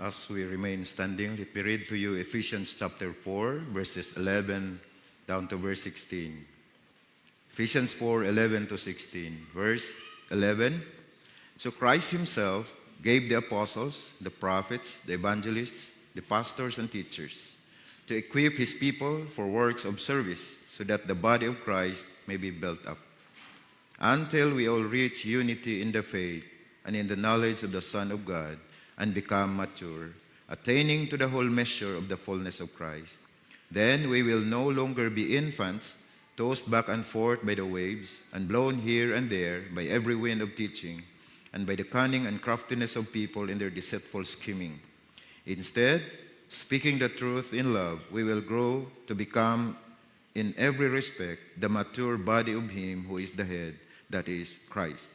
As we remain standing, let me read to you Ephesians chapter 4, verses 11 down to verse 16. Ephesians 4, 11 to 16. Verse 11, So Christ himself gave the apostles, the prophets, the evangelists, the pastors and teachers to equip his people for works of service so that the body of Christ may be built up until we all reach unity in the faith and in the knowledge of the Son of God and become mature, attaining to the whole measure of the fullness of Christ. Then we will no longer be infants, tossed back and forth by the waves and blown here and there by every wind of teaching and by the cunning and craftiness of people in their deceitful scheming. Instead, speaking the truth in love, we will grow to become in every respect the mature body of him who is the head, that is Christ.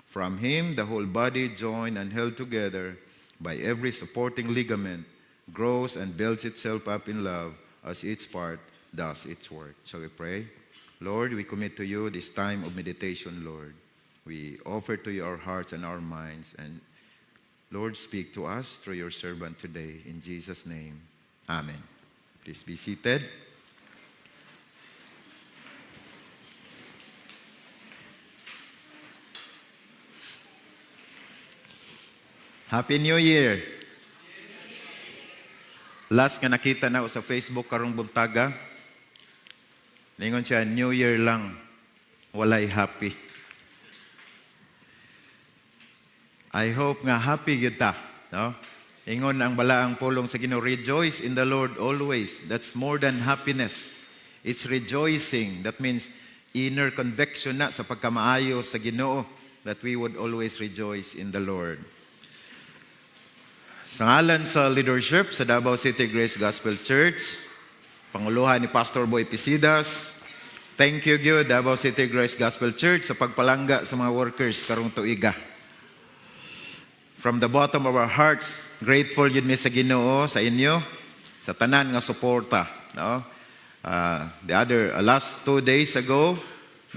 From him, the whole body, joined and held together by every supporting ligament, grows and builds itself up in love as each part does its work. Shall we pray? Lord, we commit to you this time of meditation, Lord. We offer to you our hearts and our minds. And Lord, speak to us through your servant today. In Jesus' name, amen. Please be seated. Happy New Year! Last nga nakita na ako sa Facebook karong buntaga, ningon siya, New Year lang, walay happy. I hope nga happy yun ta. No? Ingon ang balaang pulong sa Ginoo, rejoice in the Lord always. That's more than happiness. It's rejoicing. That means inner conviction na sa pagkamaayo sa Ginoo that we would always rejoice in the Lord. Sa ngalan sa leadership sa Davao City Grace Gospel Church, Panguluhan ni Pastor Boy Pisidas, thank you Davao City Grace Gospel Church sa pagpalangga sa mga workers karong tuiga. From the bottom of our hearts, grateful yun mi sa Ginoo sa inyo, sa tanan nga suporta. No? Last 2 days ago,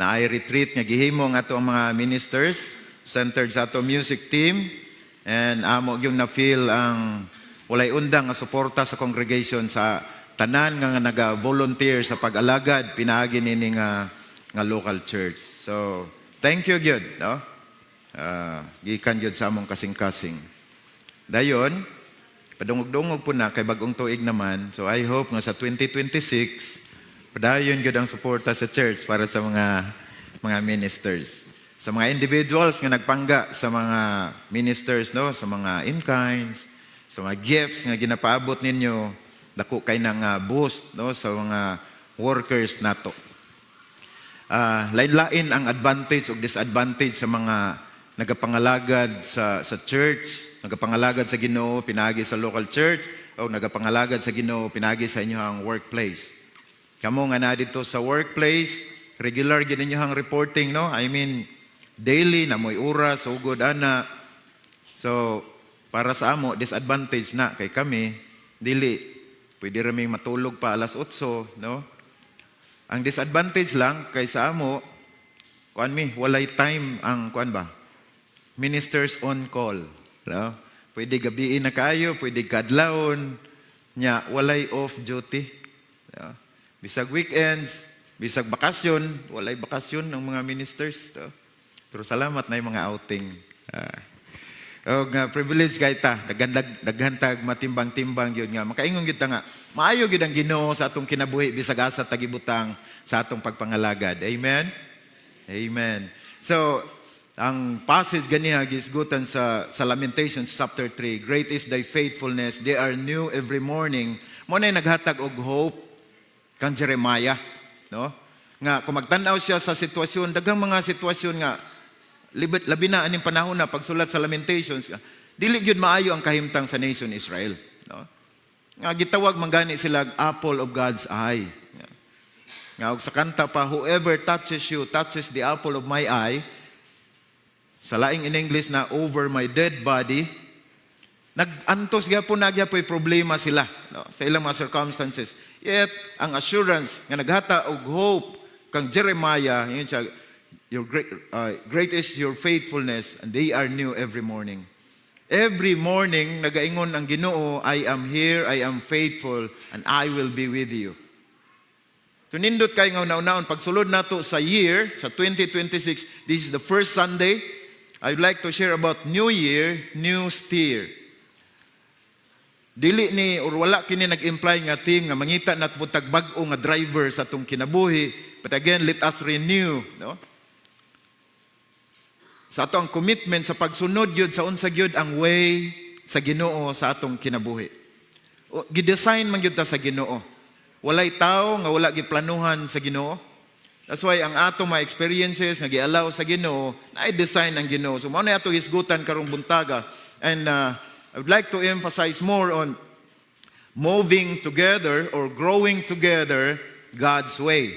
na ay retreat nga gihimo nga ato ang mga ministers centered sa ato music team. And amo yung na-feel ang walay undang nga suporta sa congregation sa tanan nga naga-volunteer sa pag-alagad pinaagi nini nga local church. So, thank you gyud, no? Gikan gyud sa among kasing-kasing. Dayon, padungog-dungog po na kay bagong tuig naman. So, I hope nga sa 2026 padayon gyud ang suporta sa church para sa mga ministers. Sa mga individuals nga nagpangga sa mga ministers, no, sa mga in-kinds, sa mga gifts nga ginapaabot ninyo, dako kay nang boost, no, sa mga workers nato. Lain-lain ang advantage o disadvantage sa mga nagapangalagad sa church, nagapangalagad sa Ginoo pinagi sa local church, o nagapangalagad sa Ginoo pinagi sa inyong workplace. Kamo nga na dito sa workplace, regular gid inyong reporting, no? I mean, daily na mo'y oras, ugod, ana. So, para sa amo, disadvantage na kay kami, dili, pwede raming matulog pa alas 8, no? Ang disadvantage lang kay sa amo, walay time ang, ministers on call. No? Pwede gabiin na kayo, pwede kadlawon, nya, walay off duty. No? Bisag weekends, bisag bakasyon, walay bakasyon ng mga ministers. No? Pero salamat na yung mga outing. Privilege kay ta, daghantag matimbang-timbang yun nga. Makaingon kita nga, maayo yun ang Ginoo sa atong kinabuhi, bisag asa tagibutang sa atong pagpangalagad. Amen? Amen. So, ang passage ganiha gisgutan sa Lamentations chapter 3, Great is thy faithfulness, they are new every morning. Mo na naghatag og hope kang Jeremiah. No? Nga, kung magtanaw siya sa sitwasyon, daghang mga sitwasyon nga, labi na aning panahon na pagsulat sa Lamentations, dili gyud maayo ang kahimtang sa nation Israel. No? Nga gitawag manggani sila apple of God's eye. Nga og sa kanta pa, whoever touches you touches the apple of my eye. Sa laing in English na over my dead body, nag-antos gyapon na gyapon problema sila, no? Sa ilang mga circumstances. Yet ang assurance nga naghata og hope kang Jeremiah, yun siya, great is your faithfulness, and they are new every morning. Every morning, nagaingon ang Ginoo, I am here, I am faithful, and I will be with you. Tunindot kayo nga naon pagsulod nato sa year, sa 2026, this is the first Sunday. I would like to share about New Year, New Steer. Dili ni, or wala kini nag-imply nga theme nga mangita nat butag bag-o nga driver sa atong kinabuhi. But again, let us renew, no? Sa ato ang commitment sa pagsunod yun, sa unsa gyud ang way sa Ginoo sa atong kinabuhi. Gidesign man gyud ta sa Ginoo. Walay tao nga wala giplanuhan sa Ginoo. That's why ang ato mga experiences nga giallow sa Ginoo, na-design ang Ginoo. So mao na ato hisgutan karong buntaga. And I would like to emphasize more on moving together or growing together God's way.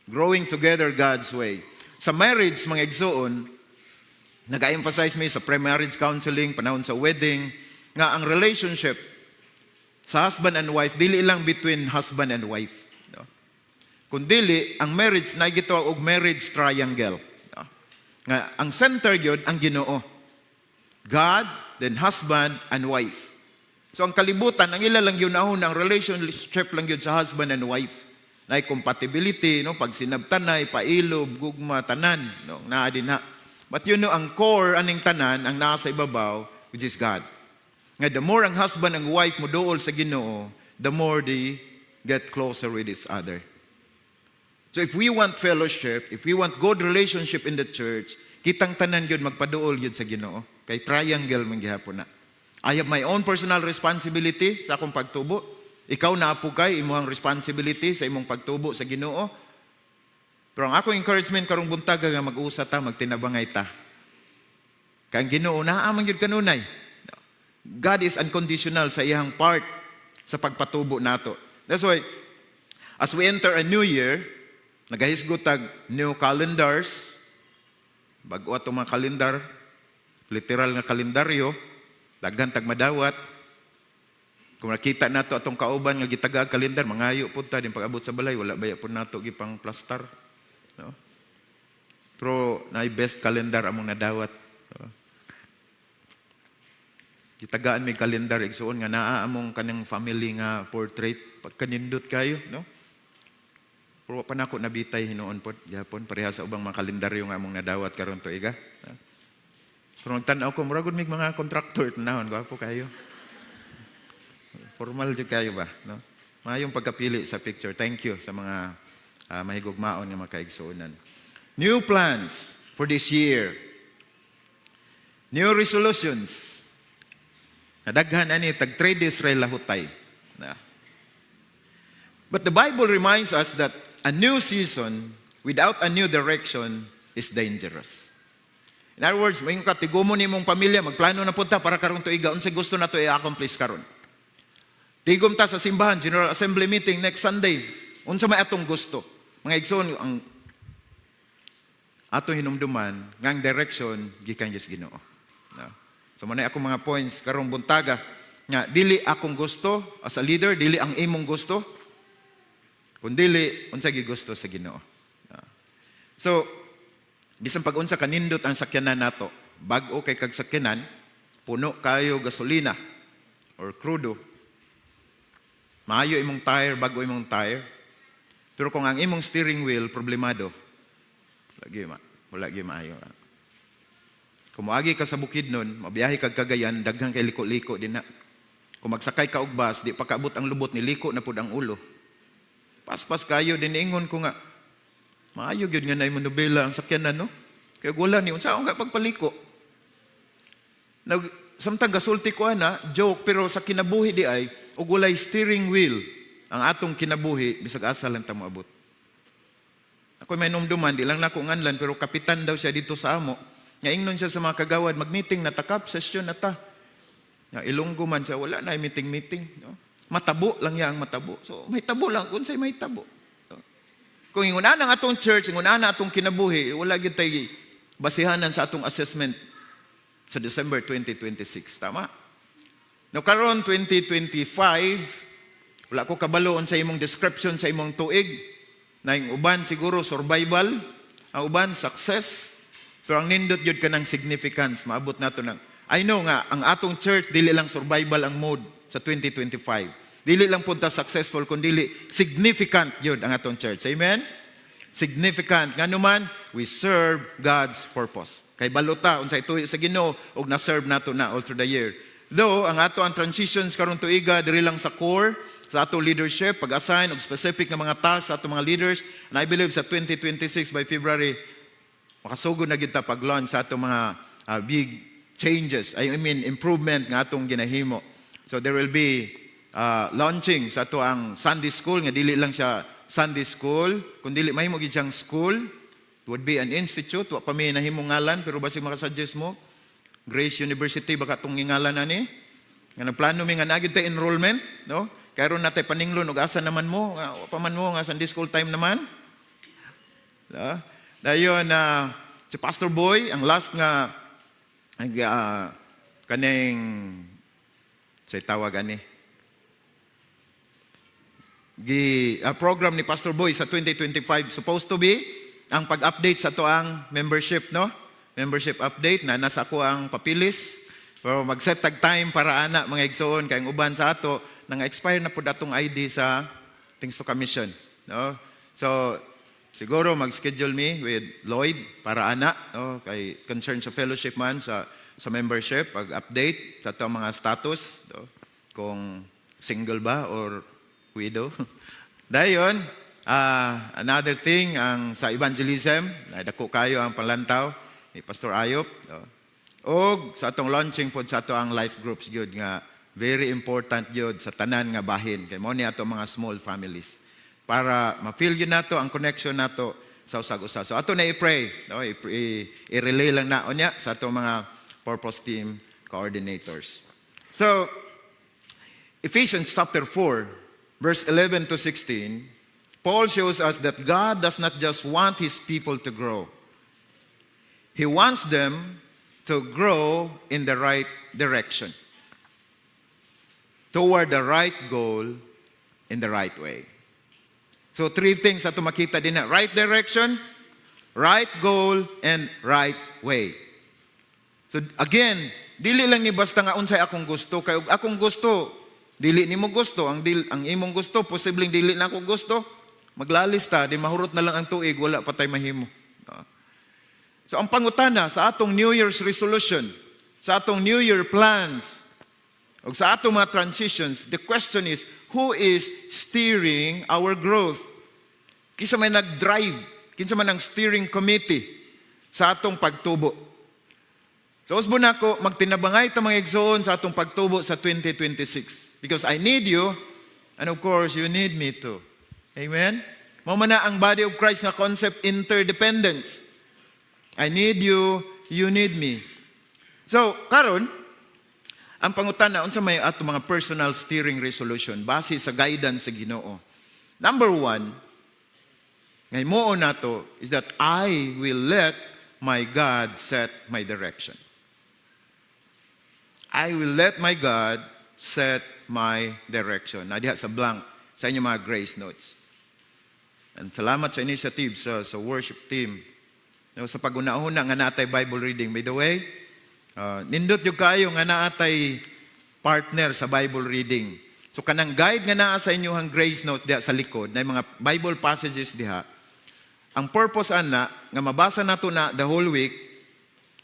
Growing together God's way. Sa marriage, mga igsoon, nag-emphasize me sa pre-marriage counseling, panahon sa wedding, nga ang relationship sa husband and wife, dili lang between husband and wife. No? Kundili, ang marriage, na gitawag og marriage triangle. No? Nga, ang center yun, ang Ginoo. God, then husband and wife. So ang kalibutan, ang ila lang yun ahon, ang relationship lang yun sa husband and wife. Na compatibility, no? Pag sinabtanay, pailob, gugma, tanan, no? Naa din ha. But you know, ang core, aning tanan, ang nasa ibabaw, which is God. Nga, the more ang husband and wife mo dool sa Ginoo, the more they get closer with each other. So if we want fellowship, if we want good relationship in the church, kitang tanan yun magpaduol yun sa Ginoo. Kay triangle man gihapon na. I have my own personal responsibility sa akong pagtubo. Ikaw na apo kay imong responsibility sa imong pagtubo sa Ginoo. Pero ang akong encouragement karong buntag nga mag-usa ta, magtinabangay ta. Kang Ginoo naa man gyud kanunay. God is unconditional sa iyang part sa pagpatubo nato. That's why as we enter a new year, nagahisgot tag new calendars, bag-o atong mga kalendar, literal nga kalendaryo, daghan tag madawat. Kung nakita nato atong kauban nga gitagag kalendar, mangayo pud ta din pag-abot sa balay, wala baya pud nato gipang plaster. No? Pero na best calendar among nadawat. No? Gitagaan may calendar igsuon nga naa among kanang family nga portrait pagkanindot kayo, no? Pero pa nako nabitay hinuon pod gyapon pareha sa ubang mga kalendaryo nga among nadawat karon tuiga. No? Pero tan-aw ko murag mig mga contractor tanahon gwapo kayo. Formal jud kayo ba, no? Maayong pagkapili sa picture. Thank you sa mga mahigugmaon nga makaigsuonan. New plans for this year. New resolutions. Nadaghan ani tag 3 days ray lahutay. But the Bible reminds us that a new season without a new direction is dangerous. In other words, may katigumo nimong pamilya, magplano na punta para karong tuiga unsay gusto nato i-accomplish karon. Tigom ta sa simbahan, General Assembly meeting next Sunday. Unsa may atong gusto? Mga igsoon, ang atong hinumduman, ngang direction, gikan Diyos Ginoo. No? So, manay akong mga points, karong buntaga, nga, dili akong gusto, as a leader, dili ang imong gusto, kung dili, unsa gusto sa Ginoo. No? So, bisan pag-unsa kanindot ang sakyanan nato, bag-o kay kag sakyanan, puno kayo gasolina, or crudo, maayo imong tire, bago imong tire. Pero kung ang imong steering wheel problemado, wala gyud maayo. Kung moagi ka sa bukid nun, mabiyahe kag Cagayan, daghang kay liko-liko din na. Kung magsakay ka og bus, di pa kaabot ang lubot ni liko na pud ang ulo. Paspas kayo din ingon ko nga. Maayo gyud nga nay manobela ang sakyanan no. Kay wala ni unsa nga pagpaliko. Samtang gasulti ko ana, joke pero sa kinabuhi di ay ug walay steering wheel ang atong kinabuhi bisag asa lang ta moabot. Ako may numduman di lang nako nganlan pero kapitan daw siya dito sa amo. Nga ingnon siya sa mga kagawad mag-meeting na takap session na ta. Nga Ilonggo man siya wala na meeting no. Matabo lang ya ang matabo. So may tabo lang unsay may tabo. No? Kung inguna na atong church, inguna na atong kinabuhi, wala gyud tay basihanan sa atong assessment sa December 2026, tama? No karon 2025 wala ko kabalo sa imong description sa imong tuig. Na yung uban siguro survival, ang uban success. Pero ang nindot yun ka ng significance. Maabot nato ng I know nga, ang atong church, dili lang survival ang mode sa 2025. Dili lang punta successful, kundi significant yun ang atong church. Amen? Significant. Nga naman, we serve God's purpose. Kay baluta, unsay tuyo sa Ginoo, ug na-serve nato na all through the year. Though, ang ato ang transitions karon tuiga, diri lang sa core, sa ato leadership, pag-assign og specific na mga tasks sa ato mga leaders, and I believe sa 2026 by February, makasugod na kita pag-launch sa ato mga big changes, I mean improvement nga atong ginahimo. So there will be launching sa ato ang Sunday school, nga dili lang siya Sunday school, kung dili mahimo gid siyang school, it would be an institute, wa pa may nahimong ngalan, pero basig makasuggest mo, Grace University baka itong ngalan ani, nga nagplano mi nga nagid ta enrollment, no? Karon natay paninglon og asa naman mo, wa pa man mo nga Sunday school time naman. Dayon si Pastor Boy, ang last nga kaning say tawag ani program ni Pastor Boy sa 2025 supposed to be ang pag-update sa to ang membership, no? Membership update na nasa ako ang papilis, pero mag-set tag time para ana mga igsoon kay ang uban sa ato nang expire na pud atong ID sa Things to Commission, no? So siguro mag-schedule me with Lloyd para ana, no? Kay concern sa fellowship man sa membership, pag-update sa to mga status, no? Kung single ba or widow. Dayon, another thing, ang sa evangelism, dako kayo ang panlantaw ni Pastor Ayop. O sa atong launching po sa ato ang life groups gyud nga very important gyud sa tanan nga bahin. Kay mo ni ato mga small families. Para ma-feel yun nato ang connection nato sa usag-usa. So ato na i-pray. No? I-relay lang na niya sa ato mga purpose team coordinators. So, Ephesians chapter 4, verse 11 to 16, Paul shows us that God does not just want His people to grow. He wants them to grow in the right direction, toward the right goal, in the right way. So three things ato makita din na: right direction, right goal, and right way. So again, dili lang ni basta nga unsay akong gusto, kay akong gusto dili nimo gusto, ang imong gusto posibleng dili na ako gusto, maglalista di mahurot na lang ang tuig, wala pa tay mahimo. So ang pangutana sa atong New Year's resolution, sa atong New Year plans, o sa atong mga transitions, the question is, who is steering our growth? Kinsa may nag-drive, kinsa man ang steering committee sa atong pagtubo? So usbo na ako, magtinabangay ta mga igsoon sa atong pagtubo sa 2026. Because I need you, and of course, you need me too. Amen? Mao na ang body of Christ na concept, interdependence. I need you, you need me. So, karon, ang pangutana, unsa may ato mga personal steering resolution, base sa guidance sa Ginoo. Number 1, ngay mo nato, is that I will let my God set my direction. I will let my God set my direction. Nadiha sa blank sa inyong mga grace notes. And salamat sa initiative sa worship team. Sa pag-una-una nga naatay Bible reading. By the way, nindot yung kayo nga naatay partner sa Bible reading. So kanang guide nga naa sa inyong grace notes diha sa likod, na mga Bible passages diha. Ang purpose ana nga mabasa nato na the whole week.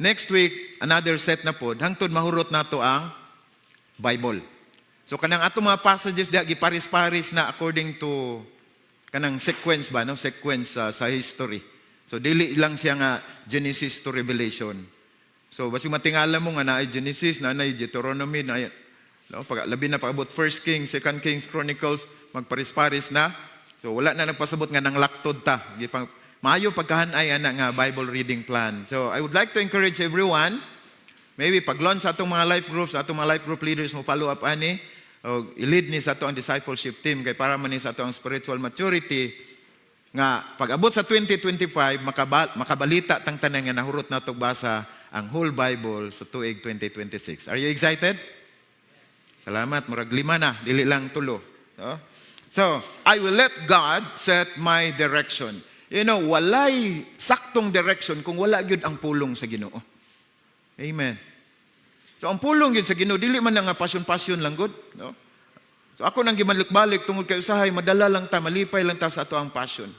Next week, another set na pod, hangtod mahurot nato ang Bible. So kanang ato mga passages diha giparis-paris na according to kanang sequence ba, no? Sequence sa history. So dili lang siya nga Genesis to Revelation. So basi matingala mo nga naay Genesis, naay Deuteronomy, naay no, labi na paabot 1 Kings, 2 Kings, Chronicles, magparis-paris na. So wala na nagpasabot nga nang laktod ta. Maayo pagkahanay ana nga Bible reading plan. So I would like to encourage everyone, maybe pag-launch sa atong mga life groups, atong mga life group leaders mo follow up ani, o i-lead ni sa atong discipleship team kay para man ni sa atong spiritual maturity nga pag-abot sa 2025 makabalita tang tanan nga nahurot nato basa ang whole Bible sa tuig 2026. Are you excited? Salamat, murag 5 na, dili lang 3. No? So, I will let God set my direction. You know, walay saktong direction kung wala gyud ang pulong sa Ginoo. Amen. So ang pulong yun sa Ginoo dili man nga passion lang gud, no? So ako nang gibalik-balik tungod kay usahay madala lang ta, malipay lang ta sa ato ang passion.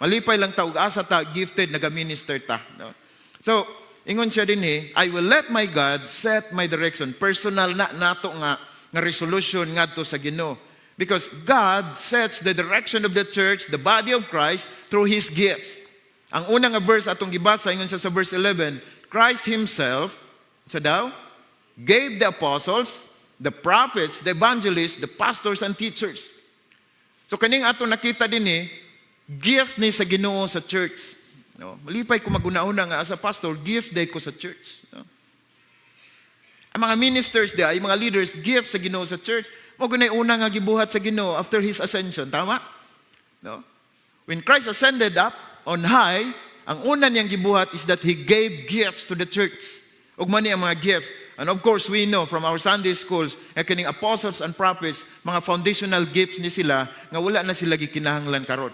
Malipay lang ta ug asa ta gifted naga-minister ta, no? So ingon siya dinhi, I will let my God set my direction. Personal na nato nga resolution ngadto sa Ginoo. Because God sets the direction of the church, the body of Christ, through His gifts. Ang unang verse atong gibasa, ingon siya sa verse 11, Christ Himself, sa daw, gave the apostles, the prophets, the evangelists, the pastors, and teachers. So kaning ato nakita din gift ni sa Ginoo sa church. No? Malipay ko maguna-una nga as a pastor, gift day ko sa church. No? Ang mga ministers ay mga leaders, gift sa Ginoo sa church. Mo gunay una nga gibuhat sa Ginoo after His ascension, tama? No? When Christ ascended up on high, ang una niyang gibuhat is that He gave gifts to the church. Ug man ang mga gifts. And of course, we know from our Sunday schools, kining apostles and prophets, mga foundational gifts ni sila, nga wala na sila gikinahanglan karon.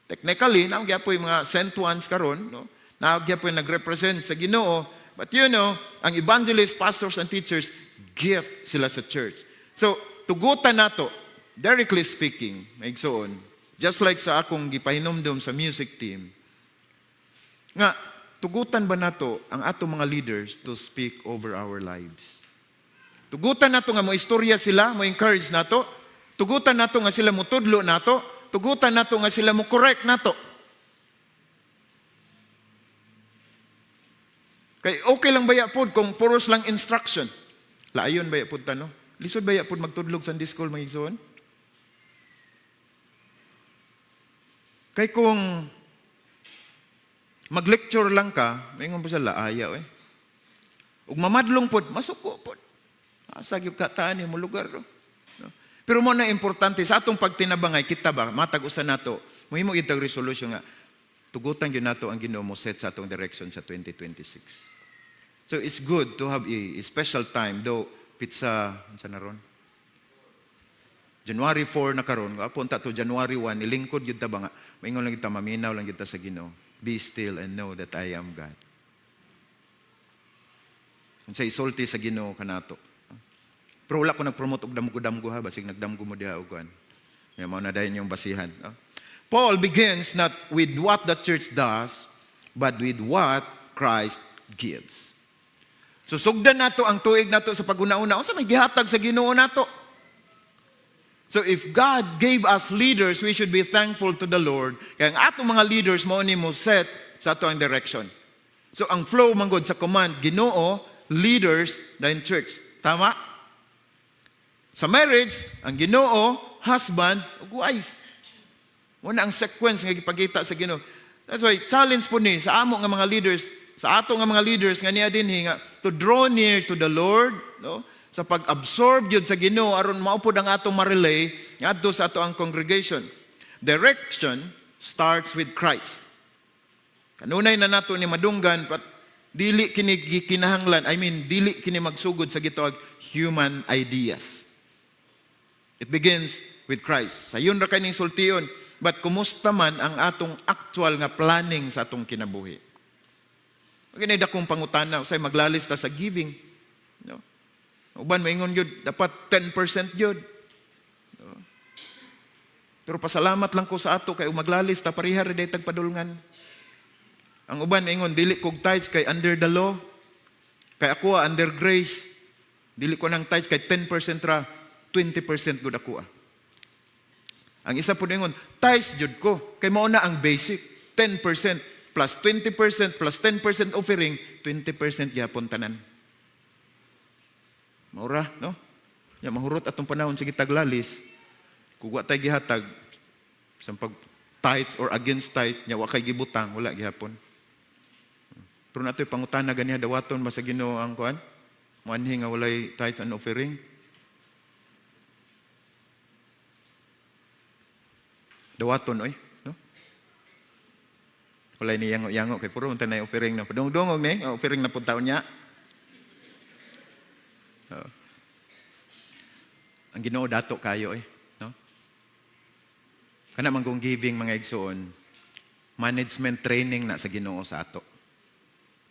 Technically, naagyapoy mga sent ones karon, no? Naagyapoy nagrepresent sa Ginoo, but you know, ang evangelists, pastors, and teachers, gift sila sa church. So, tugutan nato, directly speaking, maigsoon, just like sa akong gipahinomdom sa music team, nga, tugutan ba nato ang ato mga leaders to speak over our lives? Tugutan nato nga mo istorya sila, mo encourage nato. Tugutan nato nga sila mo tudlo nato. Tugutan nato nga sila mo correct nato. Kay okay lang baya pod kung puros lang instruction. Laayon baya pod tano. Lisod baya pod magtudlog Sunday school mga igsoon. Kay kung mag-lecture lang ka, maingon po sa laaya, ug mamadlong pod, masuko pod. Asa gyud ka taan mo lugar, no? Pero mo na importante sa atong pagtinabangay kita ba matag usa nato, mohimo gid tag resolution nga tugutan gyud nato ang Ginoo mo set sa atong direction sa 2026. So it's good to have a special time though pizza unsa na ron? January 4 na karon, punta to January 1 ilingkod gyud ta ba nga maingon lang kita maminaw lang kita sa Ginoo. Be still and know that I am God. Unsa isulti sa Ginoo kanato. Pero wala ko nag-promote og damgo-damgo ha, basig nagdamgo mo diha og kuan. May mao na dayon yung basihan. Paul begins not with what the church does, but with what Christ gives. So sugdan nato ang tuig nato sa pag-una-una, unsa may gihatag sa Ginoo nato? So if God gave us leaders, we should be thankful to the Lord. Kaya ang atong mga leaders mao ni mo set sa ato ang direction. So ang flow manggod sa command, Ginoo, leaders, then church. Tama? Sa marriage, ang Ginoo, husband, ug wife. Muna ang sequence nga gipakita sa Ginoo. That's why challenge po ni sa amo nga mga leaders, sa ato nga mga leaders nga niya dinhi nga to draw near to the Lord, no? Sa pag-absorb yun sa Ginoo aron maupod ang atong ma-relay ngadto sa ato ang congregation. Direction starts with Christ. Kanunay na nato ni madunggan pat dili kini kinahanglan, dili kini magsugod sa gitawag human ideas. It begins with Christ. Sayon ra kaning sultion, but kumusta man ang atong actual nga planning sa atong kinabuhi? Magina dakong pangutana usay maglalista sa giving, no? Uban maingon yun, dapat 10% yun. Pero pasalamat lang ko sa ato, kay maglalis, ta parihar day tagpadulngan. Ang uban maingon, dili kog tithes kay under the law, kay ako under grace. Dili ko ng tithes kay 10% ra, 20% gud ako. Ang isa po maingon, tithes jud ko, kay mao na ang basic, 10% plus 20% plus 10% offering, 20% gyapon tanan. Maura, no? Ya mahurot atong panahon sige taglalis. Kung wa tay gihatag sa pag tithes or against tithes, nya wa kay gibutang, wala gihapon. Pero natoy pangutana ganiha dawaton ba sa Ginoo ang kuan? Muanhi nga walay tithes and offering. Dawaton oy, no? Walay ni yango kay puro unta na offering na. Padungdungog ni, offering na pud taon niya. Ang Ginoo dato kayo no? Kana man kung giving mga igsoon, management training na sa Ginoo sa ato.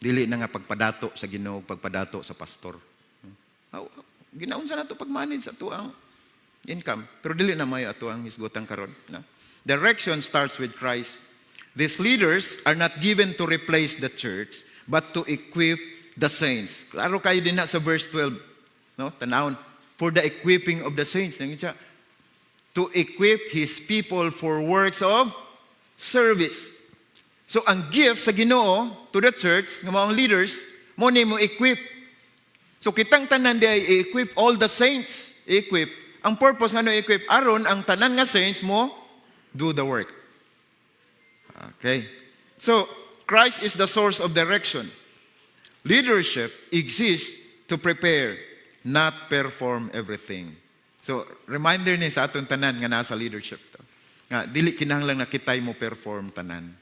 Dili na nga pagpadato sa Ginoo, pagpadato sa pastor. Ginaunsa na to pag-manage ato ang income. Pero dili na may ato ang hisgotang karon. No? Direction starts with Christ. These leaders are not given to replace the church, but to equip the saints. Klaro kayo din na sa verse 12. No? Tanawon, for the equipping of the saints. To equip His people for works of service. So ang gift sa Ginoo to the church, ng mga leaders, mo ni mo equip. So kitang tanan di ay equip all the saints. Equip. Ang purpose nga no equip, aron ang tanan nga saints mo do the work. Okay. So Christ is the source of direction. Leadership exists to prepare, not perform everything. So reminder ni sa aton tanan nga nasa leadership to. Nga dili kinahanglan na kitay mo perform tanan.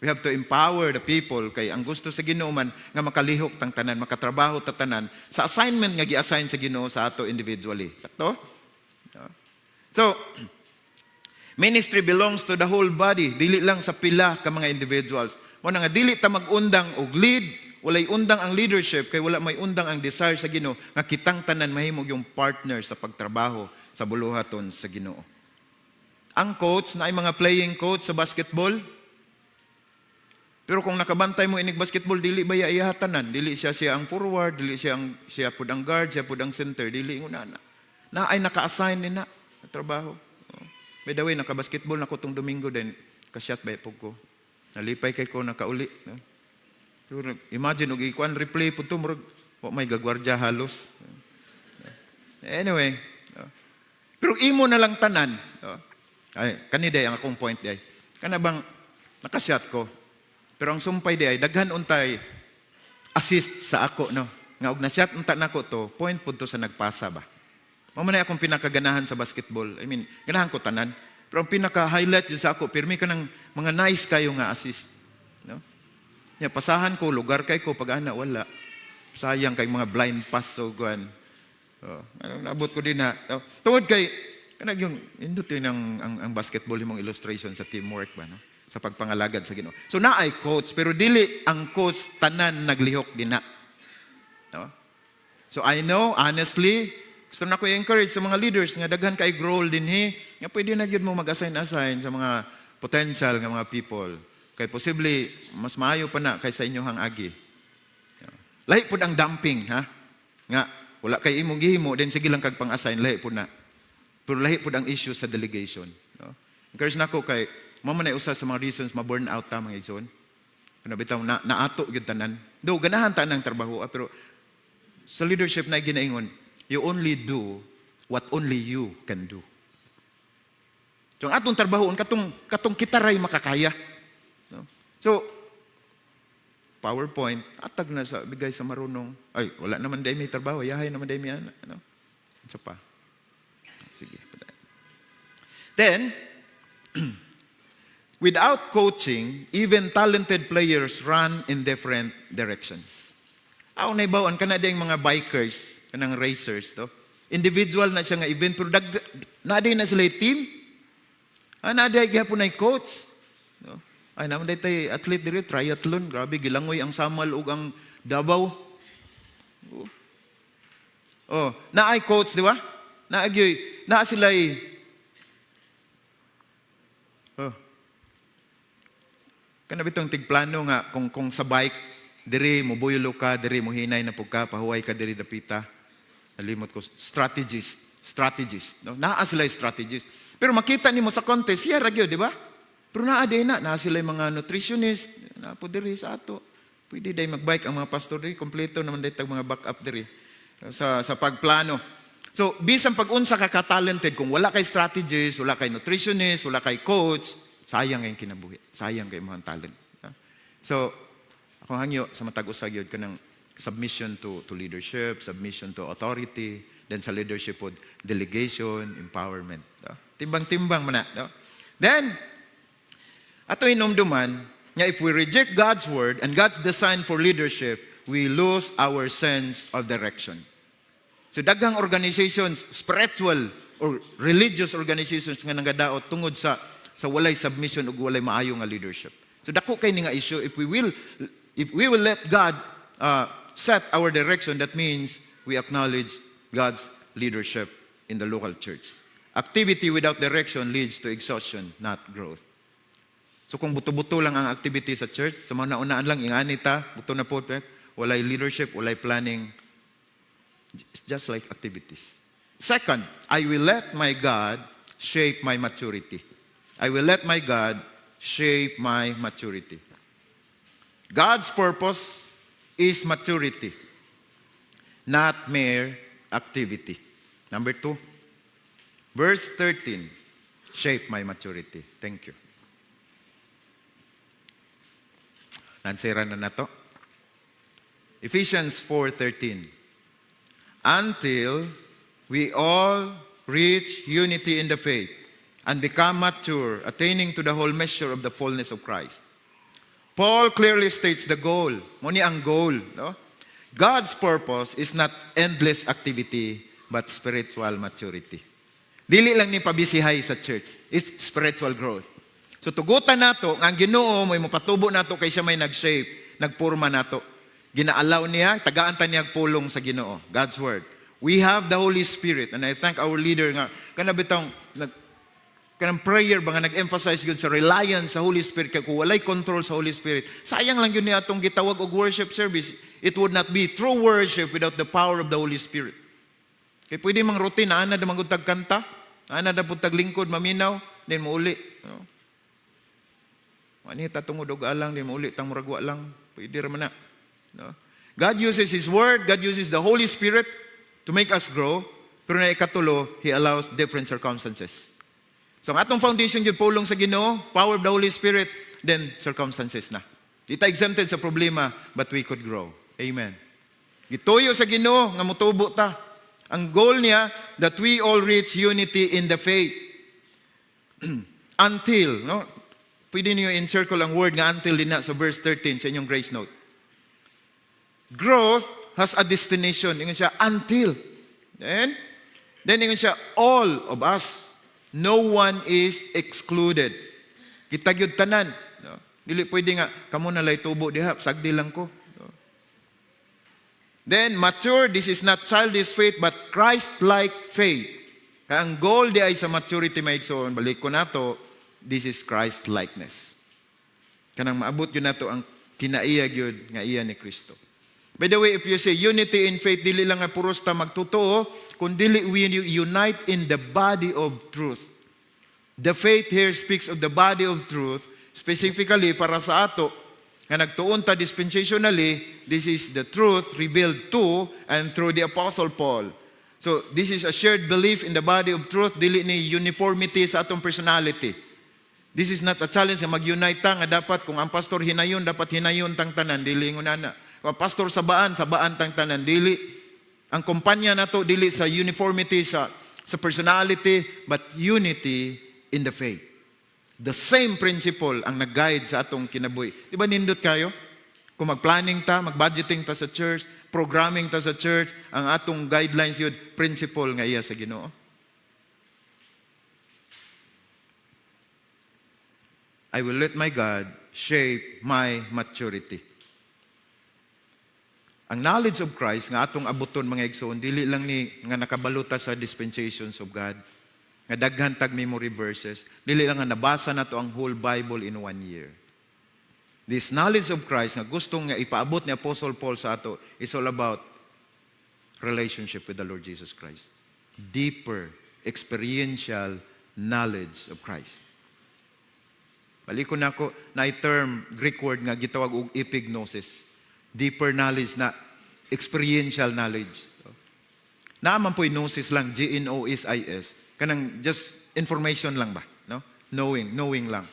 We have to empower the people kay ang gusto sa Ginoo man nga makalihok tang tanan, makatrabaho ta tanan sa assignment nga gi-assign sa Ginoo sa ato individually. Sakto? So, ministry belongs to the whole body, dili lang sa pila ka mga individuals. Mo nga dili ta mag-undang og lead, walay undang ang leadership kay wala may undang ang desire sa Ginoo nga kitang tanan mahimog yung partner sa pagtrabaho sa buluhaton sa Ginoo. Ang coach na ay mga playing coach sa basketball. Pero kung nakabantay mo inig basketball, dili ba iyahatanan? Dili siya ang forward, dili siya pud ang guard, siya pud ang center, dili ngunana. Na ay naka-assign ni na trabaho. By the way, naka-basketball na ko tong Domingo din, ka-shot by pug ko. Nalipay kay ko nakauli. So, imagine og ikuan replay pud to murag wa may gagwardya halos. Anyway, pero imo na lang tanan. Ay, kaniday ang akong point day. Kana bang naka-shot ko? Pero ang sumpay di ay, daghan untay assist sa ako, no? Nga og na-shot unta nako to, point pud to sa nagpasa ba? Mao man akong pinakaganahan sa basketball. I mean, ganahan ko tanan. Pero ang pinaka-highlight yun sa ako, pirmi ka ng mga nice kayo nga assist. No? Ya, pasahan ko, lugar kay ko, pag ana, wala. Sayang kay mga blind pass, so guan. Naabot ko din na. Tungod kay, kanag yung, indot yun ang basketball, yung mga illustration sa teamwork ba, no? Sa pagpangalagad sa Ginoo. So na ay coach, pero dili ang coach tanan naglihok din na. No? So I know, honestly, gusto na ko i-encourage sa mga leaders nga daghan kay role din nga pwede na gyud mo mag-assign sa mga potential nga mga people. Kay possibly mas maayo pa na kaysa inyong agi. Lahi pud ang dumping, ha? Nga wala kay imong gihimo then sige lang kag pang-assign, lahi pud na. Pero lahi pud ang issue sa delegation, no? Encourage nako kay mao man ay usa sa mga reasons ma-burn out ta mga igsoon. Kuna bitaw naato gyud tanan. Do ganahan ta nang trabaho pero sa leadership na ginaingon, you only do what only you can do. So ang atong trabahoon katong kita ray makakaya. No? So PowerPoint atag na sa bigay sa marunong. Ay wala naman day may trabaho, yahay naman day may ana, ano. Isa pa. Sige. Then without coaching, even talented players run in different directions. Ako naibawaan ka na diyang mga bikers, kanang racers, to. Individual na siya nga event, pero naaday na sila team. Naaday gihapon na coach. No? Ay, naman day tayo athlete diri, triathlon, grabe, gilangoy ang Samal ug ang Davao. Naay coach, di ba? Naagyoy, naa sila kana bitong tigplano nga kung sa bike diri mo buylo ka, diri mo hinay na pugka, pahuway ka diri dapita. Nalimot ko strategist, no? Naa sila strategist. Pero makita nimo sa contest, siya ragyo, di ba? Pero naa sila mga nutritionist, na po diri sa ato. Pwede day magbike ang mga pastor diri, kompleto naman day tag mga backup diri sa pagplano. So, bisan pag-unsa ka ka-talented, kung wala kay strategist, wala kay nutritionist, wala kay coach, sayang kayong kinabuhi. Sayang kayong mga talent. So, ako hangyo sa matag-usag yun ka ng submission to leadership, submission to authority, then sa leadership po, delegation, empowerment. Timbang-timbang man na. Then, ato inumduman, nga if we reject God's word and God's design for leadership, we lose our sense of direction. So, daghang organizations, spiritual or religious organizations nga nagadaot tungod sa walay submission ug walay maayo nga leadership. So dako kay ni nga issue if we will let God set our direction, that means we acknowledge God's leadership in the local church. Activity without direction leads to exhaustion, not growth. So kung buto-buto lang ang activity sa church, sa mga naunaan lang, inganita, buto na po, walay leadership, walay planning, it's just like activities. Second, I will let my God shape my maturity. I will let my God shape my maturity. God's purpose is maturity, not mere activity. Number 2, verse 13, shape my maturity. Thank you. Nansira na to. Ephesians 4:13. Until we all reach unity in the faith and become mature, attaining to the whole measure of the fullness of Christ. Paul clearly states the goal. Muni ang goal. No? God's purpose is not endless activity, but spiritual maturity. Dili lang ni pabisihay sa church. It's spiritual growth. So tugutan nato, ang Ginoo may mapatubo nato kay siya may nag-shape, nagpurma nato. Ginaalaw niya, tagaan ta niya pulong sa Ginoo. God's word. We have the Holy Spirit, and I thank our leader nga kanabitang kanang prayer ba nga nag-emphasize yun sa reliance sa Holy Spirit, kaya kung walay control sa Holy Spirit, sayang lang yun niya atong gitawag og worship service. It would not be true worship without the power of the Holy Spirit. Kaya pwede mang routine, ana da mangutag kanta, ana da putag lingkod, maminaw, then muuli. No? Manita tungod og alang, then muuli, tang muragwa lang. Pwede raman na. No? God uses His Word, God uses the Holy Spirit to make us grow, pero na ikatulo, He allows different circumstances. So ang atong foundation yung pulong sa Ginoo, power of the Holy Spirit, then circumstances na. Di ta exempted sa problema, but we could grow. Amen. Gituyo sa Ginoo, nga mutubo ta. Ang goal niya, that we all reach unity in the faith. Until, no? Pwede niyo encircle ang word nga until din na sa verse 13 sa inyong grace note. Growth has a destination. Ingon siya, until. Then ingon siya, all of us. No one is excluded. Kita gyud tanan. No? Dili pwede nga, kamo na lay tubo diha, sagdi lang ko. No? Then, mature, this is not childish faith, but Christ-like faith. Kaya ang goal di ay sa maturity maigsoon, balik ko nato, this is Christ-likeness. Kanang maabot yun nato ang kinaiyag yun nga iya ni Kristo. By the way, if you say unity in faith, dili lang nga puros ta magtotoo, kundi we unite in the body of truth. The faith here speaks of the body of truth, specifically para sa ato, nga nagtuon ta dispensationally, this is the truth revealed to and through the Apostle Paul. So, this is a shared belief in the body of truth, dili ni uniformity sa atong personality. This is not a challenge na mag-unite ta, nga dapat kung ang pastor hinayon, dapat hinayon tang tanan, dili ngunana. Kung pastor sabaan tang tanan, dili. Ang kumpanya nato dili sa uniformity sa personality, but unity in the faith. The same principle ang nag-guide sa atong kinabuhi. Di ba nindot kayo? Kung mag-planning ta, mag-budgeting ta sa church, programming ta sa church, ang atong guidelines yun, principle nga iya sa Ginoo. I will let my God shape my maturity. Ang knowledge of Christ nga atong abuton mga igsoon, dili lang ni nga nakabaluta sa dispensations of God, nga daghan tag memory verses, dili lang nga nabasa nato ang whole Bible in 1 year. This knowledge of Christ nga gustong nga ipaabot ni Apostle Paul sa ato is all about relationship with the Lord Jesus Christ. Deeper, experiential knowledge of Christ. Balikon nako na term Greek word nga gitawag og epignosis. Deeper knowledge na experiential knowledge. Naaman po'y gnosis lang, G-N-O-S-I-S. Kanang just information lang ba? No? Knowing lang.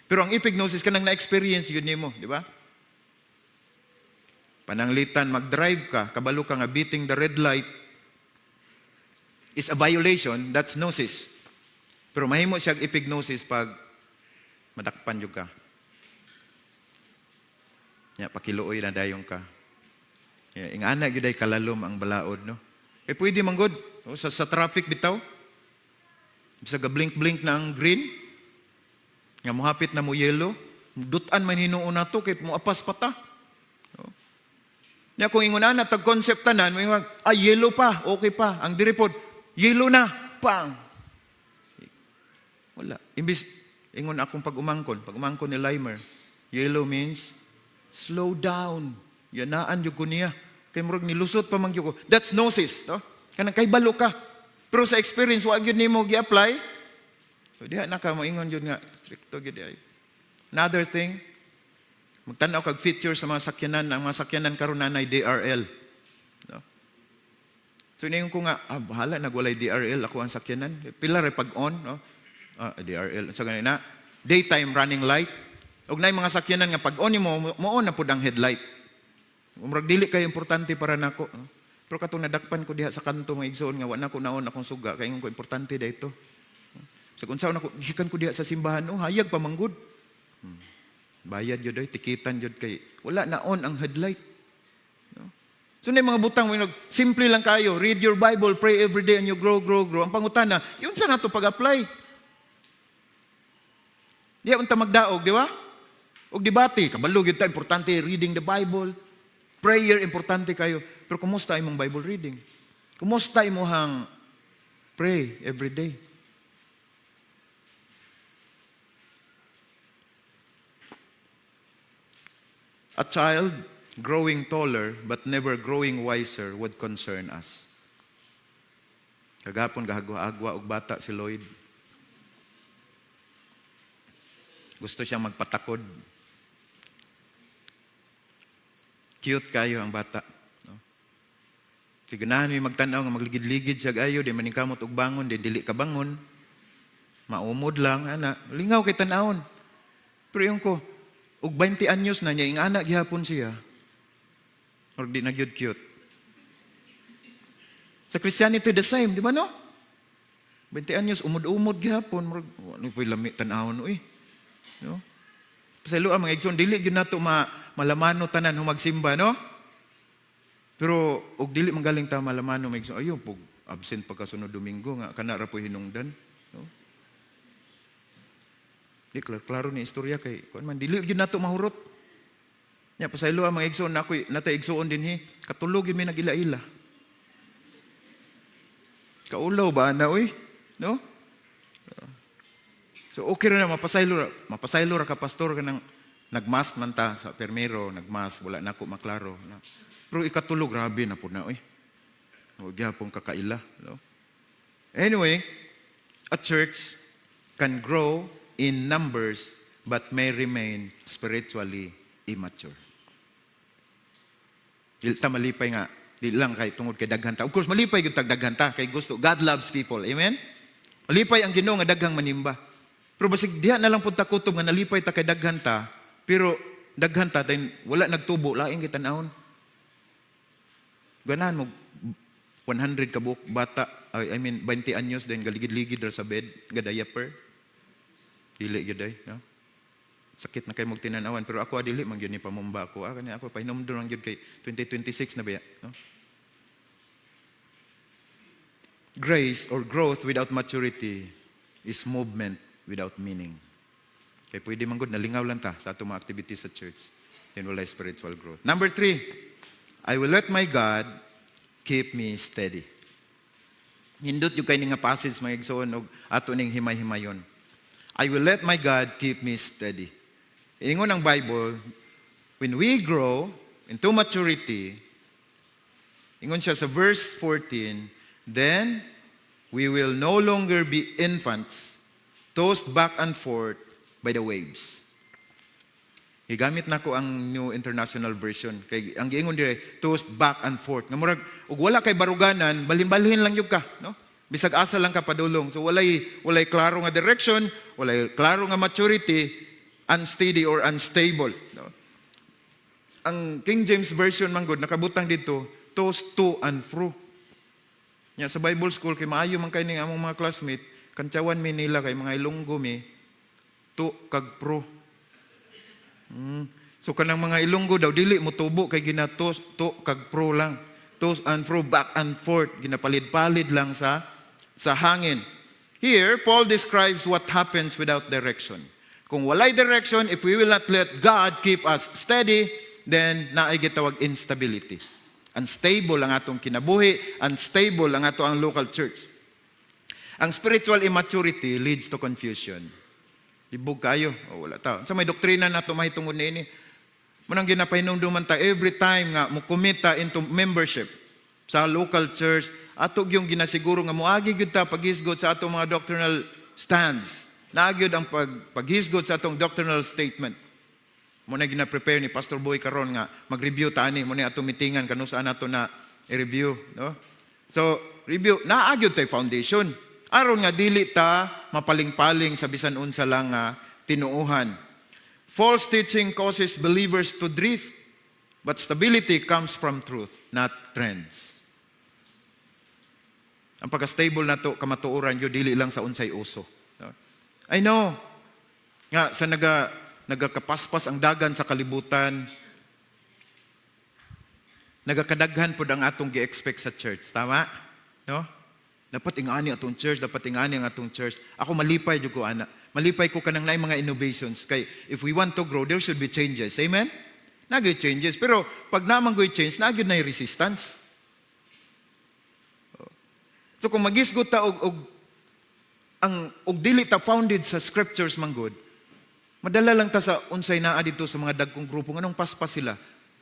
Pero ang epignosis, kanang na-experience yun nimo, di ba? Pananglitan, mag-drive ka, kabalo ka nga beating the red light is a violation, that's gnosis. Pero mahimo siya epignosis pag madakpan yung ka. Ya, pakiluoy na dayong ka. Ya, ingana gyud ay kalalom ang balaod, no? Eh pwede manggod sa traffic bitaw. Bisa ga blink na ang green. Nga mohapit na mo yellow, dutan man hinuon nato kay mo apas pata. No? Nya kung ingon ana tag concept tanan, may yellow pa, okay pa. Ang diripod, yellow na, pang. Wala. Imbis ingon akong pag-umangkon ni Limer, yellow means slow down. Yanaan jud ko niya. Kay murag nilusot pa man gyud ko. That's gnosis, to. Kanang kay balo ka. Pero sa experience wa gyud nimo gi-apply. So diha na ka mo ingon jud nga stricto gyud ay. Another thing, magtanaw kag feature sa mga sakyanan, ang mga sakyanan karon nanay DRL. No? So inayon ko nga, bahala nagwalay DRL ako ang sakyanan. Pila ra pag on, no? DRL sa ganina. Daytime running light. Og nay mga sakyanan nga pag on mo on na pud ang headlight. Murag dili kay importante para nako. No? Pero katong nadakpan ko diha sa kanto mga igsoon nga wa na ko naon akong suga kay ingon ko importante dayto. Sa unsaon ako gikan ko diha sa simbahan, hayag pa manggod. Bayad yun ay, tikitan yun kay, wala na on ang headlight. No? So na mga butang, simple lang kayo, read your Bible, pray every day, and you grow. Ang pangutana, yun sa nato pag-apply. Di unta magdaog, di ba? Og debate, kabalog yun ta, importante reading the Bible, prayer, importante kayo. Pero kumusta imong Bible reading? Kumusta imong pray every day? A child growing taller but never growing wiser would concern us. Kagapon gahagwa-agwa og bata si Lloyd. Gusto siyang magpatakod. Cute kayo ang bata. No? Siganahan may magtanaw nga magligid-ligid siya gayo, di maningkamot og bangon, di dili ka bangon. Maumod lang, ana. Lingaw kay tanawon. Pero yung ko, ug 20 anyos na niya, ing anak gihapon siya. Or di na cute. Sa Christianity the same, di ba no? 20 anyos, umod-umod gihapon. Ano po'y lami tanahon, uy. No? Pasalo ang mga igsoon, dili yun na ito malamano tanan humagsimba, no? Pero, ug dili manggaling ta malamano, mga igsoon, ayun, pag absent pagkasunod Domingo, nga kanara po hinungdan. No? Di klaro ni istorya kay kuan man dili gyud nato mahurot. Nya pasaylo ang mga igsoon nakoy natay igsoon dinhi katulog gyud mi nagila-ila. Kaulaw ba na oy? No? So okay ra na mapasaylo ra ka pastor kanang nagmas man ta sa permero, nagmas wala nako maklaro. No? Pero ikatulog grabe na pud na oy. O gyapon kakaila, no? Anyway, a church can grow in numbers but may remain spiritually immature. Dili ta malipay nga, di lang kay tungod kay daghan ta. Of course malipay gyud tag daghan ta kay gusto. God loves people. Amen. Malipay ang Ginoo nga daghang manimba. Pero basig diha na lang pud ta kutob nga nalipay ta kay daghan ta, pero daghan ta tay wala nagtubo laing gitan-awon. Ganahan mo 100 ka buok bata, 20 anyos din galigid-ligid ra sa bed, ga diaper. Dili gyud ay, no? Sakit na kay mong tinanawan, pero ako dili man gyud ni pamumba ko. Kani ako pahinomdon lang gyud kay 2026 na ba, no? Grace or growth without maturity is movement without meaning. Kay pwede man gud nalingaw lang ta sa atong mga activities sa church. Then wala spiritual growth. Number 3, I will let my God keep me steady. Hindot yung kay nga passage mga igsoon og ato ning himay-himayon. I will let my God keep me steady. Ingon ang Bible, when we grow into maturity, ingon siya sa verse 14, then we will no longer be infants, tossed back and forth by the waves. Igamit na ko ang New International Version. Kay ang giingon dire, tossed back and forth. Nga murag ug wala kay baruganan, balhin-balhin lang yung ka, no? Bisag asa lang ka padulong. So walay klaro nga direction, walay klaro nga maturity, unsteady or unstable. No? Ang King James Version man gud nakabutang dito, tossed to and fro. Nya sa Bible school kay maayo man kay ning among mga classmate, kantsawan mi nila kay mga Ilonggo mi to kag pro. So kanang mga Ilonggo daw dili mo tubo kay ginatos to kag pro lang. Toss and fro, back and forth, ginapalid-palid lang sa hangin. Here, Paul describes what happens without direction. Kung walay direction, if we will not let God keep us steady, then naay gitawag instability. Unstable ang atong kinabuhi, unstable ang ato ang local church. Ang spiritual immaturity leads to confusion. Libog kayo, o wala tao. So may doktrina na ito mahitungod na ini. Munang ginapahinumduman ta every time nga mo kumita into membership sa local church, ato yung ginasiguro nga moagi gyud ta paghisgot sa atong mga doctrinal stands. Nagyod ang paghisgot sa atong doctrinal statement. Muna gina-prepare ni Pastor Boy karon nga mag-review ta ani muna atong mitingan kanu saan nato na i-review, no? So, review naagyod tay foundation. Aron nga dili ta mapaling-paling sa bisan unsa lang nga tinuohan. False teaching causes believers to drift, but stability comes from truth, not trends. Ang pagka-stable nato kamatuoran yo dili lang sa unsay uso. I know nga sa nagakapaspas ang dagan sa kalibutan, nagakadaghan po ang atong gi-expect sa church. Tama? No? Dapat ingani atong church, dapat ingani ang atong church. Ako malipay jud ko ana. Malipay ko kanang naay mga innovations kay if we want to grow, there should be changes. Amen? Nagay changes. Pero pag naman goy change, nagyod na resistance. So kung magisgot ta og dili ta founded sa scriptures manggod, madala lang ta sa unsay naa dito sa mga dagkong grupo nganong paspas sila.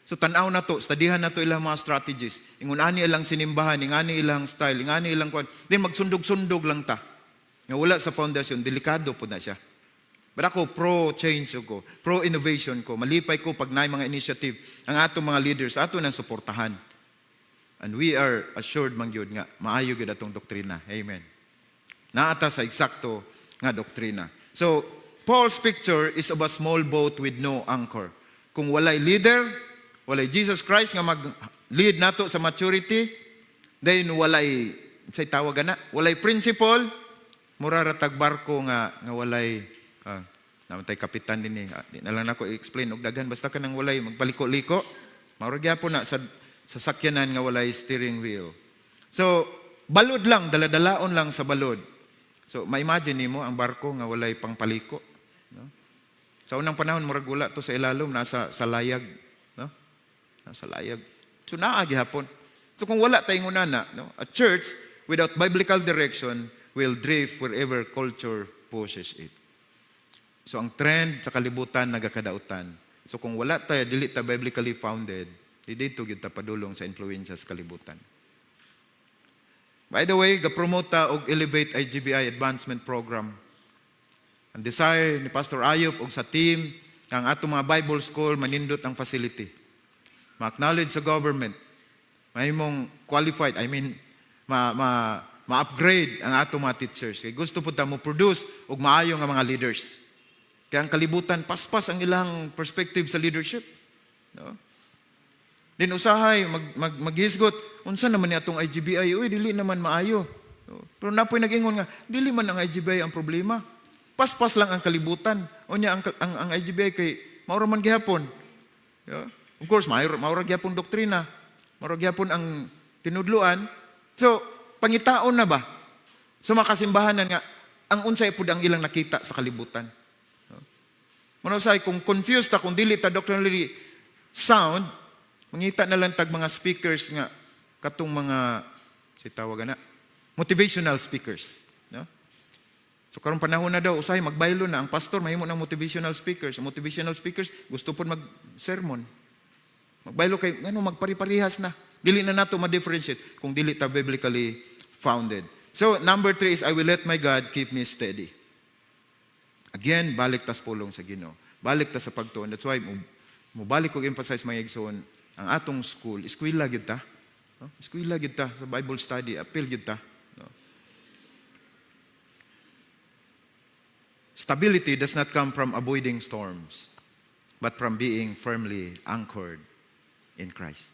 So tan-aw na to, studihan na to ilang mga strategies. Ingon ani ilang sinimbahan, ingani ilang style, ingani ilang kwan. Then magsundog-sundog lang ta. Nga wala sa foundation, delikado po na siya. But ako pro-change ko, pro-innovation ko. Malipay ko pag naay mga initiative ang atong mga leaders, ato nang suportahan. And we are assured mangyod nga maayo gyud atong doktrina. Amen. Naata sa eksakto nga doktrina. So, Paul's picture is of a small boat with no anchor. Kung walay leader, walay Jesus Christ nga mag-lead nato sa maturity, then walay, say tawag na, walay principle, muraratag barko nga walay, namatay kapitan din di na lang ako i-explain og daghan, basta ka nang walay magpaliko-liko, mauragya po na sa sakyanan nga walay steering wheel. So, balod lang, daladalaon lang sa balod. So, ma-imagine mo ang barko nga walay pangpaliko. No? Sa unang panahon, murag wala to sa ilalom, nasa layag. No? Nasa layag. So, naagi hapon. So, kung wala tayong unana, no? A church without biblical direction will drift wherever culture pushes it. So, ang trend sa kalibutan, nagakadautan. So, kung wala tayo, dili ta biblically founded, dito gyud ta padulong sa influensya sa kalibutan. By the way, ga-promote ta og Elevate IGBI Advancement Program. Ang desire ni Pastor Ayop og sa team, ang atong mga Bible School, manindot ang facility. Ma-acknowledge sa government. Mahimong qualified, ma-upgrade ang atong mga teachers. Kaya gusto po ta mo produce og maayo nga mga leaders. Kaya ang kalibutan, paspas ang ilang perspective sa leadership. No? Din usahay, maghisgot, unsa naman ni atong IGBI, uy, dili naman maayo. Pero napoy nag-ingon nga, dili man ang IGBI ang problema. Paspas lang ang kalibutan. O niya, ang IGBI kay, maura man gihapon. Yeah? Of course, maura gihapon doktrina. Maura gihapon ang tinudluan. So, pangitaon na ba? So, makasimbahanan nga, ang unsay pud ang ilang nakita sa kalibutan. Manusay, kung confused ta, kung dili ta doctrinally sound, mangita na lang tag mga speakers nga katong mga tawag na motivational speakers, no? So karong panahon na daw usahay magbaylo na ang pastor mahimo ng motivational speakers. Ang motivational speakers gusto pud mag-sermon. Magbaylo kay ngano magpari-parihas na. Dili na nato ma-differentiate kung dili ta biblically founded. So number 3 is I will let my God keep me steady. Again, balik tas pulong sa Ginoo. Balik ta sa pagtuon. That's why mubalik ko emphasize mga igsoon ang atong school, eskwela gid ta. No? Eskwela gid ta sa Bible study, appeal gid ta. No? Stability does not come from avoiding storms, but from being firmly anchored in Christ.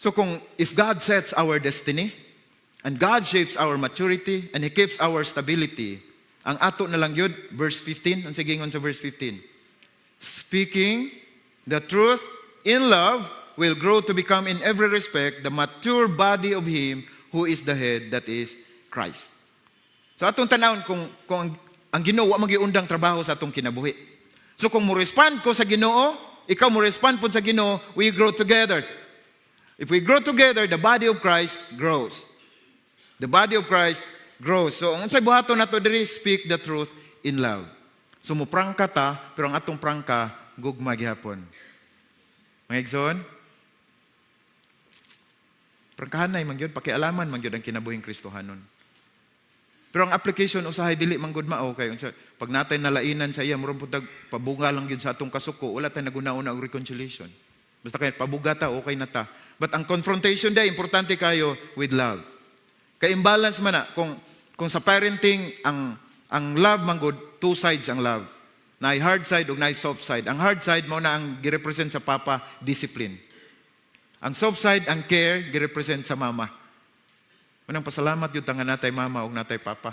So if God sets our destiny, and God shapes our maturity, and He keeps our stability, ang ato na lang yun, verse 15, ang sigingon sa verse 15, speaking the truth in love will grow to become in every respect the mature body of Him who is the head, that is Christ. So atong tanawon kung ang Ginoo wa magiundang trabaho sa atong kinabuhi. So kung mo respond ko sa Ginoo, ikaw mo respond po sa Ginoo, we grow together. If we grow together, the body of Christ grows. The body of Christ grows. So, ang unsay buhaton nato diri, speak the truth in love. So, muprangka ta, pero ang atong prangka, gugma gihapon. Mga igsoon? Prangkahanay man gyud, pakialaman man gyud ang kinabuhing Kristohanon. Pero ang application usahay dili man gud mao kay pag natay nalainan sa iya murag putag pabuga lang gyud sa atong kasuko, wala tay naguna-una og reconciliation. Basta kay pabuga ta okay na ta. But ang confrontation day importante kayo with love. Kay imbalance man na kung sa parenting ang love man gud, two sides ang love. Naay hard side ug naay soft side. Ang hard side mao na ang girepresent sa papa, discipline. Ang soft side, ang care, girepresent sa mama. Manang pasalamat yun nga natay mama o natay papa.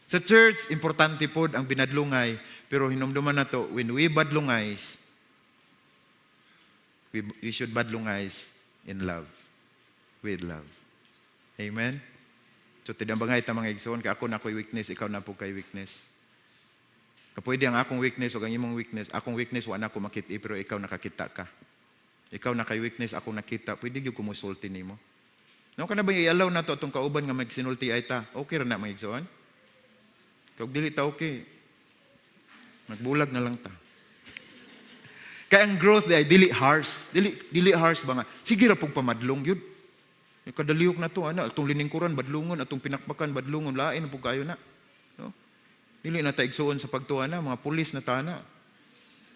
Sa church, importante po ang binadlungay. Pero hinumduman na to, when we badlungays, we should badlungays in love. With love. Amen? So, tinabangay ta mga igsoon, ka ako na ko'y weakness, ikaw na po kay weakness. Kapwede ang akong weakness o ang imong weakness. Akong weakness, wala ako makita, pero ikaw nakakita ka. Ikaw na kay weakness, ako nakita. Pwede yung kumusulti nimo. No, ka na ba i-allow na to itong kauban nga magsinulti ay ta? Okay ra na mga igsoon? Kung dili ta okay, magbulag na lang ta. Kaya ang growth ay dili harsh. Dili harsh ba nga? Sige ra pong pamadlong yun. Yung kadaliyok na to, atong liningkuran, badlungon, atong pinakbakan, badlungon, lain po kayo na. No? Dili na ta igsuon sa pagtuwa na, mga pulis na ta na.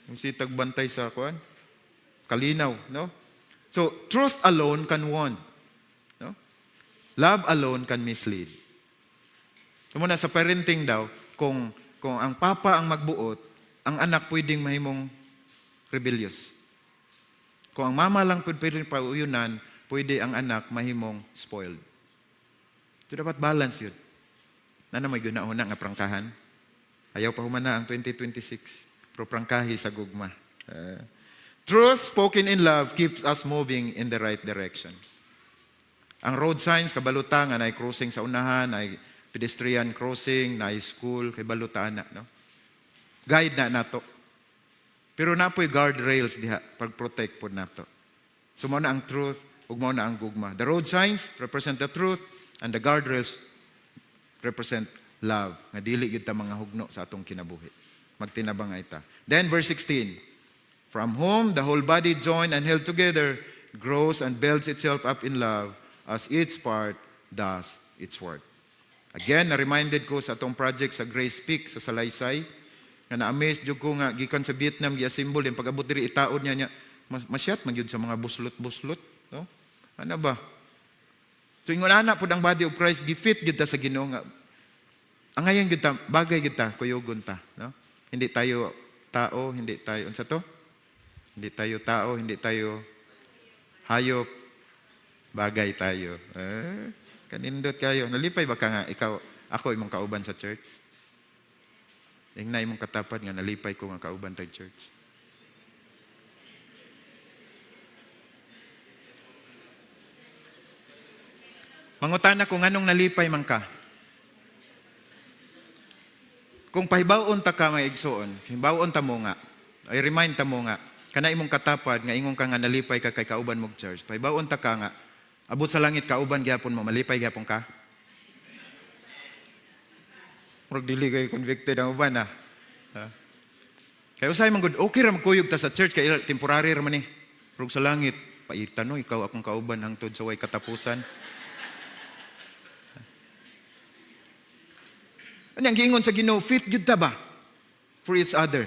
Yung sitag bantay sa kuan, kalinaw, no? So, truth alone can won. No? Love alone can mislead. So, muna sa parenting daw, kung ang papa ang magbuot, ang anak pwedeng mahimong rebellious. Kung ang mama lang pwedeng pauyunan, pwede ang anak mahimong spoiled. So, dapat balance yun. Na may guna-una nga prangkahan. Ayaw pa humana ang 2026. Pero prangkahi sa gugma. Truth spoken in love keeps us moving in the right direction. Ang road signs, kabaluta nga na crossing sa unahan, na pedestrian crossing, na school, kabalutaan na. No? Guide na nato. Pero napoy guardrails diha, pag-protect po nato. So mo na ang truth, ug mo na ang gugma. The road signs represent the truth, and the guardrails represent love. Nga dili gyud ta mga hugno sa atong kinabuhi. Magtinabang ita. Then verse 16. From whom the whole body joined and held together grows and builds itself up in love as each part does its work. Again, na-reminded ko sa atong project sa Grace Peak sa Salaysay, nga na-amaze jud ko nga gikan sa Vietnam gi-assemble yung pag-abot diri itaod niya masyat man gyud sa mga buslot-buslot, no? Ano ba? So ingon ana pud ang body of Christ gifit gyud ta sa Ginoo nga ang ngayon gyud ta bagay gyud ta kuyogon ta, no? Hindi tayo tao, hindi tayo unsa to? Hindi tayo tao, hindi tayo hayop, bagay tayo. Kanindot kayo. Nalipay ba ka nga, ikaw, ako imong kauban sa church? Ingna imong katapat nga, nalipay ko nga kauban tayo church. Mangutana kung anong nalipay man ka. Kung pahibawon ta ka may igsoon, hibawon ta mo nga, ay remind ta mo nga, kana imong katapad nga ingon ka nga nalipay ka kay kauban mong church. Pahibawon ta ka nga abot sa langit kauban gyapon mo malipay gyapon ka. Murag dili kay convicted ang uban ha. Kay usay man gud okay ra magkuyog ta sa church kay temporary ra man ni. Pero sa langit paitan no ikaw akong kauban hangtod sa way katapusan. Ano ang giingon sa Ginoo fit gyud ta ba for each other?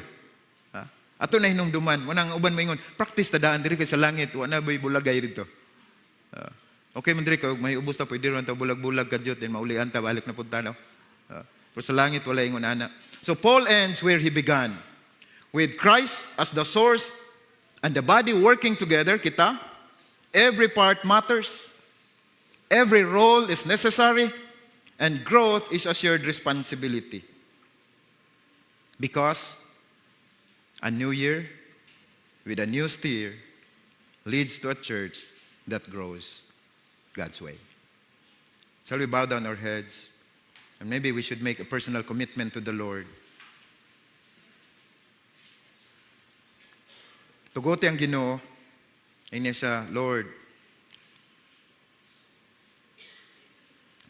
Ato na hinumduman, wanang uban maingon, practice ta daan diri kay sa langit, wala bay bulagay dito. Okay man diri kay may ubos ta pwede ron ta bulag-bulag kadyot din maulian ta balik na punta no. Pero sa langit wala ingon ana. So Paul ends where he began. With Christ as the source and the body working together, kita, every part matters. Every role is necessary and growth is a shared responsibility. Because a new year with a new steer leads to a church that grows God's way. Shall we bow down our heads? And maybe we should make a personal commitment to the Lord. Tuguti ang Ginoo, inya siya, Lord,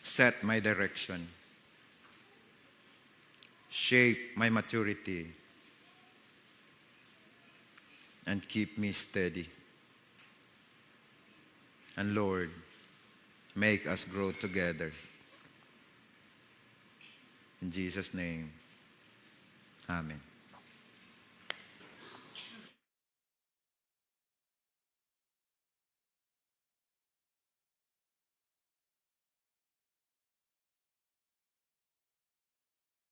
set my direction. Shape my maturity. And keep me steady. And Lord, make us grow together. In Jesus' name, amen.